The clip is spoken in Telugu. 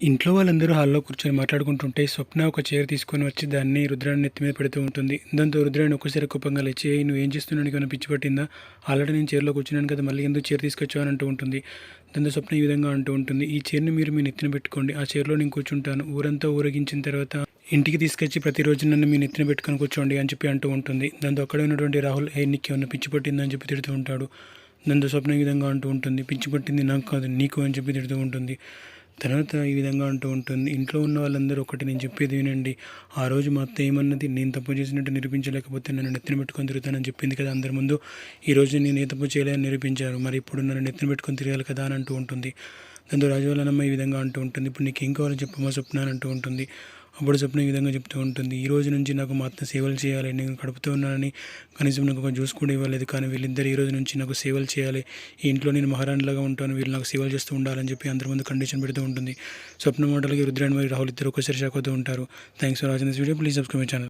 ఇంట్లో వాళ్ళందరూ హాల్లో కూర్చొని మాట్లాడుకుంటుంటే స్వప్న ఒక చైర్ తీసుకొని వచ్చి దాన్ని రుద్రాని నెత్తి మీద పెడుతూ ఉంటుంది. దాంతో రుద్రాని ఒక్కసారి కోపంగా లేచి, "ఏయ్ నువ్వేం చేస్తున్నావు? నీకేమైనా పిచ్చి పట్టిందా? ఆల్రెడీ నేను చైర్లో కూర్చున్నాను కదా, మళ్ళీ ఎందుకు చైర్ తీసుకొచ్చావు?" అని అంటూ ఉంటుంది. దాంతో స్వప్న ఈ విధంగా అంటూ ఉంటుంది, "ఈ చైర్ని మీరు మీ నెత్తిన పెట్టుకోండి, ఆ చైర్లో నేను కూర్చుంటాను. ఊరంతా ఊరేగించిన తర్వాత ఇంటికి తీసుకొచ్చి ప్రతిరోజు నన్ను మీ నెత్తిన పెట్టుకొని కూర్చోండి" అని చెప్పి అంటూ ఉంటుంది. దాంతో అక్కడ ఉన్నటువంటి రాహుల్, "ఏ నీకేమన్నా పిచ్చి పట్టిందా?" అని చెప్పి తిడుతూ ఉంటాడు. దాంతో స్వప్న ఈ విధంగా అంటూ ఉంటుంది, "పిచ్చి పట్టింది నాకు కాదు, నీకు" అని చెప్పి తిడుతూ ఉంటుంది. తర్వాత ఈ విధంగా అంటూ ఉంటుంది, "ఇంట్లో ఉన్న వాళ్ళందరూ ఒకటి నేను చెప్పేది వినండి. ఆ రోజు మా అత్త ఏమన్నది, నేను తప్పు చేసినట్టు నిరూపించలేకపోతే నన్ను నెత్తిన పెట్టుకొని తిరుగుతానని చెప్పింది కదా అందరి ముందు. ఈరోజు నేను ఏ తప్పు చేయలేదని నిరూపించారు. మరి ఇప్పుడు నన్ను నెత్తిన పెట్టుకొని తిరగాలి కదా" అని అంటూ ఉంటుంది. దాంతో రాజు వాళ్ళ అమ్మ ఈ విధంగా అంటూ ఉంటుంది, "ఇప్పుడు నీకు ఏం కావాలో చెప్పమ్మా స్వప్న" అని అంటూ ఉంటుంది. అప్పుడు స్వప్న ఈ విధంగా చెప్తూ ఉంటుంది, "ఈ రోజు నుంచి నాకు మా అత్త సేవలు చేయాలి. నేను కడుపుతూ ఉన్నానని కనీసం నాకు ఒక జ్యూస్ కూడా ఇవ్వలేదు. కానీ వీళ్ళిద్దరు ఈ రోజు నుంచి నాకు సేవలు చేయాలి. ఈ ఇంట్లో నేను మహారాణిలాగా ఉంటాను. వీళ్ళు నాకు సేవలు చేస్తూ ఉండాలని చెప్పి అందరి ముందు కండిషన్ పెడుతూ ఉంటుంది. స్వప్న మాటలకి రుద్రాని మరియు రాహుల్ ఇద్దరు ఒక్కసారి షాక్ అవుతూ ఉంటారు. Thanks for watching this video. Please subscribe my channel.